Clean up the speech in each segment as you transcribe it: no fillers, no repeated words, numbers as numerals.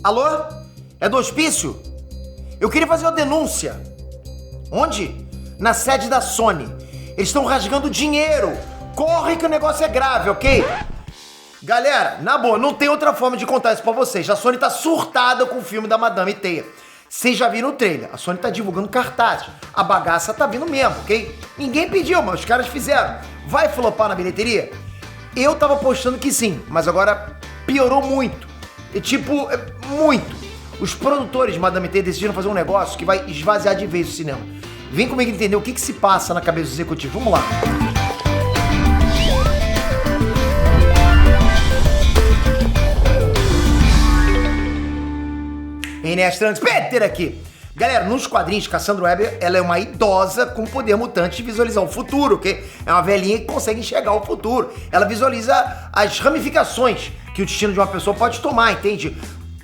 Alô? É do hospício? Eu queria fazer uma denúncia. Onde? Na sede da Sony. Eles estão rasgando dinheiro. Corre que o negócio é grave, ok? Galera, na boa, não tem outra forma de contar isso pra vocês. A Sony tá surtada com o filme da Madame Teia. Vocês já viram o trailer. A Sony tá divulgando cartazes. A bagaça tá vindo mesmo, ok? Ninguém pediu, mas os caras fizeram. Vai flopar na bilheteria? Eu tava apostando que sim, mas agora piorou muito. E tipo, muito. Os produtores de Madame Teia decidiram fazer um negócio que vai esvaziar de vez o cinema. Vem comigo entender o que se passa na cabeça do executivo. Vamos lá. Inês Peter aqui. Galera, nos quadrinhos, Cassandra Weber, ela é uma idosa com poder mutante de visualizar o futuro, ok? É uma velhinha que consegue enxergar o futuro. Ela visualiza as ramificações que o destino de uma pessoa pode tomar, entende?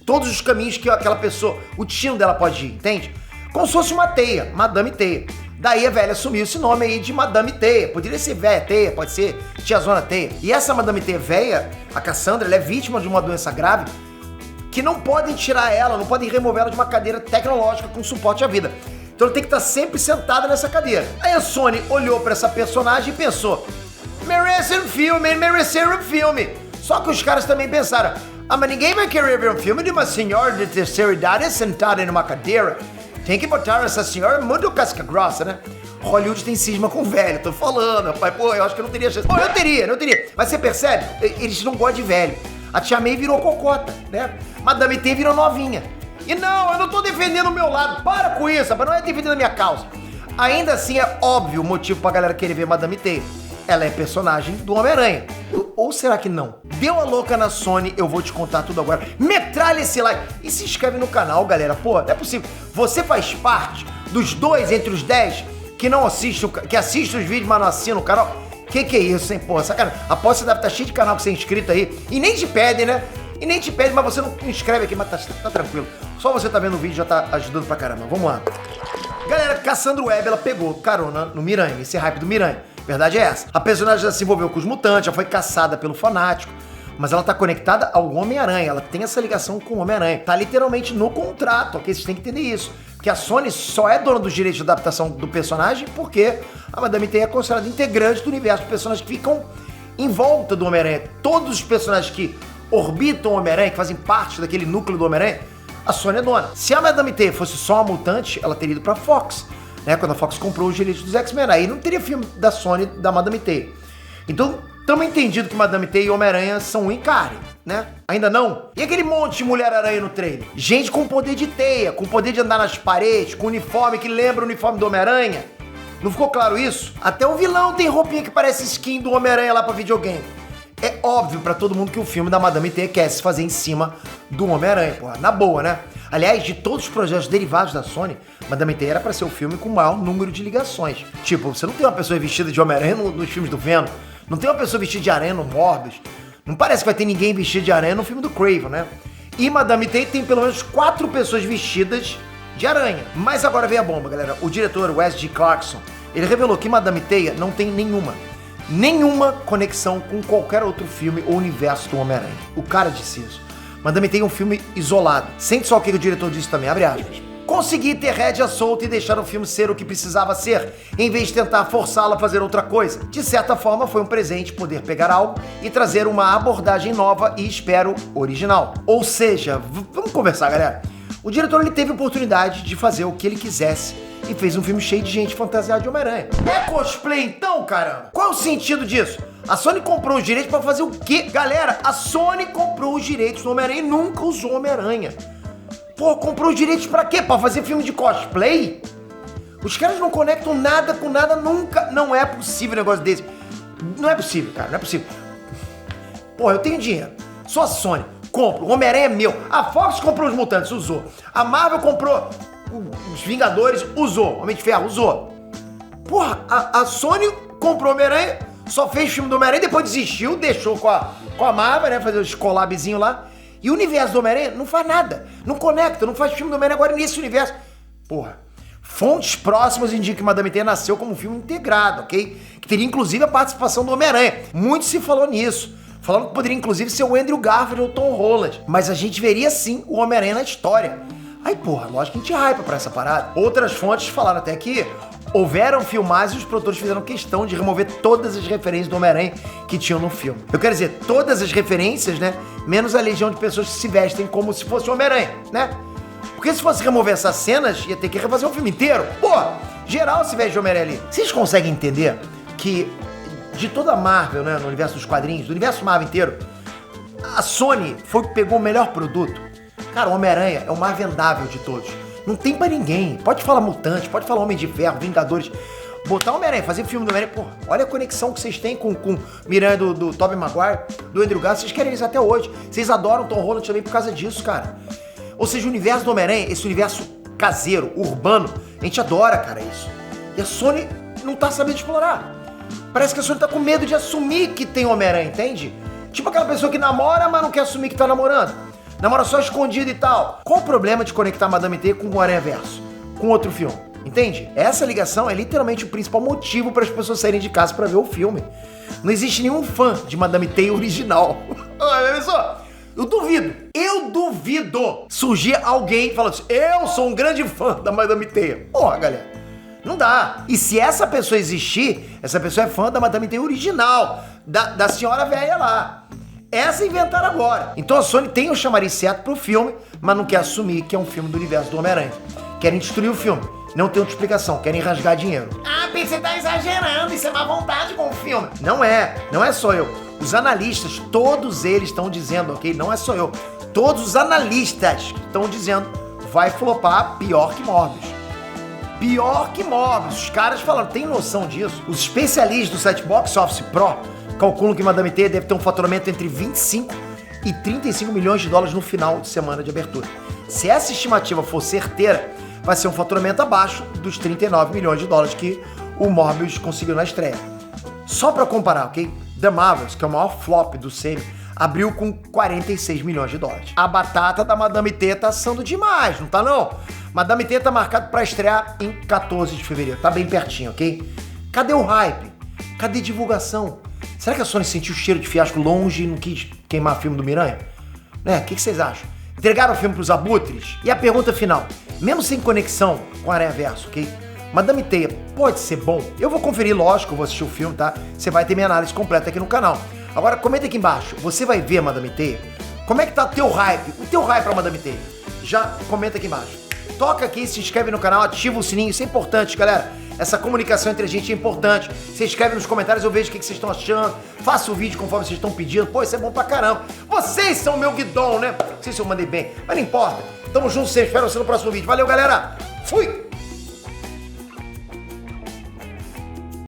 Todos os caminhos que aquela pessoa, o destino dela pode ir, entende? Como se fosse uma teia, Madame Teia. Daí a velha assumiu esse nome aí de Madame Teia. Poderia ser Véia Teia, pode ser Tiazona Teia. E essa Madame Teia velha, a Cassandra, ela é vítima de uma doença grave que não podem tirar ela, não podem remover ela de uma cadeira tecnológica com suporte à vida. Então ela tem que estar sempre sentada nessa cadeira. Aí a Sony olhou pra essa personagem e pensou, merece um filme. Só que os caras também pensaram, mas ninguém vai querer ver um filme de uma senhora de terceira idade sentada em uma cadeira. Tem que botar essa senhora muito casca grossa, né? Hollywood tem cisma com velho, tô falando, rapaz. Pô, eu acho que eu não teria chance. Pô, eu teria. Mas você percebe? Eles não gostam de velho. A Tia May virou cocota, né? Madame T virou novinha. E não, eu não tô defendendo o meu lado. Para com isso, rapaz. Não é defendendo a minha causa. Ainda assim, é óbvio o motivo pra galera querer ver Madame T. Ela é personagem do Homem-Aranha. Ou será que não? Deu a louca na Sony, eu vou te contar tudo agora. Metralha esse like e se inscreve no canal, galera. Pô, não é possível. Você faz parte dos 2 entre os 10 que não assistem, que assistem os vídeos, mas não assinam o canal. Que é isso, hein, pô? Sacanagem. Aposto que você deve estar cheio de canal que você é inscrito aí. E nem te pede, né? Mas você não inscreve aqui, mas tá tranquilo. Só você tá vendo o vídeo já tá ajudando pra caramba. Vamos lá. Galera, Cassandra Webb, ela pegou carona no Miranha, esse hype do Miranha. Verdade é essa. A personagem já se envolveu com os mutantes, já foi caçada pelo fanático, mas ela tá conectada ao Homem-Aranha, ela tem essa ligação com o Homem-Aranha. Tá literalmente no contrato, ok? Vocês têm que entender isso. Porque a Sony só é dona dos direitos de adaptação do personagem porque a Madame Teia é considerada integrante do universo de personagens que ficam em volta do Homem-Aranha. Todos os personagens que orbitam o Homem-Aranha, que fazem parte daquele núcleo do Homem-Aranha, a Sony é dona. Se a Madame Teia fosse só uma mutante, ela teria ido pra Fox, né? Quando a Fox comprou os direitos dos X-Men, aí não teria filme da Sony da Madame Teia. Então, estamos entendido que Madame Teia e Homem-Aranha são um encare, né? Ainda não? E aquele monte de Mulher-Aranha no trailer? Gente com poder de teia, com poder de andar nas paredes, com uniforme que lembra o uniforme do Homem-Aranha. Não ficou claro isso? Até o vilão tem roupinha que parece skin do Homem-Aranha lá pra videogame. É óbvio pra todo mundo que o filme da Madame Teia quer se fazer em cima do Homem-Aranha, porra. Na boa, né? Aliás, de todos os projetos derivados da Sony, Madame Teia era pra ser o filme com o maior número de ligações. Tipo, você não tem uma pessoa vestida de Homem-Aranha nos filmes do Venom. Não tem uma pessoa vestida de aranha no Morbius. Não parece que vai ter ninguém vestido de aranha no filme do Craven, né? E Madame Teia tem pelo menos 4 pessoas vestidas de aranha. Mas agora vem a bomba, galera. O diretor Wes G. Clarkson, ele revelou que Madame Teia não tem nenhuma conexão com qualquer outro filme ou universo do Homem-Aranha. O cara disse isso. Madame Teia é um filme isolado. Sente só o que o diretor disse também, abre aspas. Consegui ter rédea solta e deixar o filme ser o que precisava ser, em vez de tentar forçá-lo a fazer outra coisa. De certa forma, foi um presente poder pegar algo e trazer uma abordagem nova e, espero, original. Ou seja, vamos conversar, galera. O diretor ele teve a oportunidade de fazer o que ele quisesse e fez um filme cheio de gente fantasiada de Homem-Aranha. É cosplay então, caramba? Qual é o sentido disso? A Sony comprou os direitos pra fazer o quê? Galera, a Sony comprou os direitos do Homem-Aranha e nunca usou Homem-Aranha. Pô, comprou os direitos pra quê? Pra fazer filme de cosplay? Os caras não conectam nada com nada nunca. Não é possível um negócio desse. Não é possível, cara, não é possível. Pô, eu tenho dinheiro. Sou a Sony. Compro. O Homem-Aranha é meu. A Fox comprou os Mutantes, usou. A Marvel comprou os Vingadores, usou. Homem de Ferro, usou. Porra, a Sony comprou o Homem-Aranha, só fez filme do Homem-Aranha, depois desistiu, deixou com a Marvel, né, fazer os collabzinhos lá. E o universo do Homem-Aranha não faz nada. Não conecta, não faz filme do Homem-Aranha agora nesse universo. Porra. Fontes próximas indicam que Madame Teia nasceu como um filme integrado, ok? Que teria inclusive a participação do Homem-Aranha. Muito se falou nisso. falando que poderia inclusive ser o Andrew Garfield ou o Tom Holland, mas a gente veria sim o Homem-Aranha na história. Aí, porra, lógico que a gente hypa pra essa parada. Outras fontes falaram até que houveram filmagens e os produtores fizeram questão de remover todas as referências do Homem-Aranha que tinham no filme. Eu quero dizer, todas as referências, né? Menos a legião de pessoas que se vestem como se fosse o Homem-Aranha, né? Porque se fosse remover essas cenas, ia ter que refazer o filme inteiro. Pô, geral se veste de Homem-Aranha ali. Vocês conseguem entender que de toda a Marvel, né, no universo dos quadrinhos, do universo Marvel inteiro, a Sony foi que pegou o melhor produto? Cara, o Homem-Aranha é o mais vendável de todos. Não tem pra ninguém. Pode falar Mutante, pode falar Homem de Ferro, Vingadores. Botar o Homem-Aranha, fazer filme do Homem-Aranha, pô, olha a conexão que vocês têm com o Miranha do Tobey Maguire, do Andrew Garfield, vocês querem isso até hoje. Vocês adoram o Tom Holland também por causa disso, cara. Ou seja, o universo do Homem-Aranha, esse universo caseiro, urbano, a gente adora, cara, isso. E a Sony não tá sabendo explorar. Parece que a Sony tá com medo de assumir que tem Homem-Aranha, entende? Tipo aquela pessoa que namora, mas não quer assumir que tá namorando. Namora só escondido e tal. Qual o problema de conectar Madame T com o Aranha-Verso? Com outro filme? Entende? Essa ligação é literalmente o principal motivo para as pessoas saírem de casa para ver o filme. Não existe nenhum fã de Madame T original. Olha só, eu duvido surgir alguém falando assim, eu sou um grande fã da Madame T. Porra, galera, não dá. E se essa pessoa existir, essa pessoa é fã da Madame T original, da senhora velha lá. Essa inventaram agora. Então a Sony tem o chamariz certo pro filme, mas não quer assumir que é um filme do universo do Homem-Aranha. Querem destruir o filme. Não tem outra explicação, querem rasgar dinheiro. Ah, você tá exagerando, isso é má vontade com o filme. Não é só eu. Os analistas, todos eles estão dizendo, ok? Não é só eu. Todos os analistas estão dizendo, vai flopar pior que Morbius. Pior que Morbius. Os caras falando, tem noção disso? Os especialistas do site Box Office Pro calculam que Madame T deve ter um faturamento entre 25 e 35 milhões de dólares no final de semana de abertura. Se essa estimativa for certeira, vai ser um faturamento abaixo dos 39 milhões de dólares que o Morbius conseguiu na estreia. Só pra comparar, ok? The Marvels, que é o maior flop do CM, abriu com 46 milhões de dólares. A batata da Madame T tá assando demais, não tá não? Madame T tá marcado pra estrear em 14 de fevereiro, tá bem pertinho, ok? Cadê o hype? Cadê divulgação? Será que a Sony sentiu o cheiro de fiasco longe e não quis queimar o filme do Miranha? Né? O que vocês acham? Entregaram o filme pros abutres? E a pergunta final, mesmo sem conexão com o Aranha-Verso, ok? Madame Teia pode ser bom? Eu vou conferir, lógico, eu vou assistir o filme, tá? Você vai ter minha análise completa aqui no canal. Agora, comenta aqui embaixo, você vai ver a Madame Teia? Como é que tá o teu hype? O teu hype pra Madame Teia? Já comenta aqui embaixo. Toca aqui, se inscreve no canal, ativa o sininho, isso é importante, galera. Essa comunicação entre a gente é importante. Você escreve nos comentários, eu vejo o que vocês estão achando. Faça o vídeo conforme vocês estão pedindo. Pô, isso é bom pra caramba. Vocês são o meu guidão, né? Não sei se eu mandei bem, mas não importa. Tamo junto, sempre. Espero você no próximo vídeo. Valeu, galera!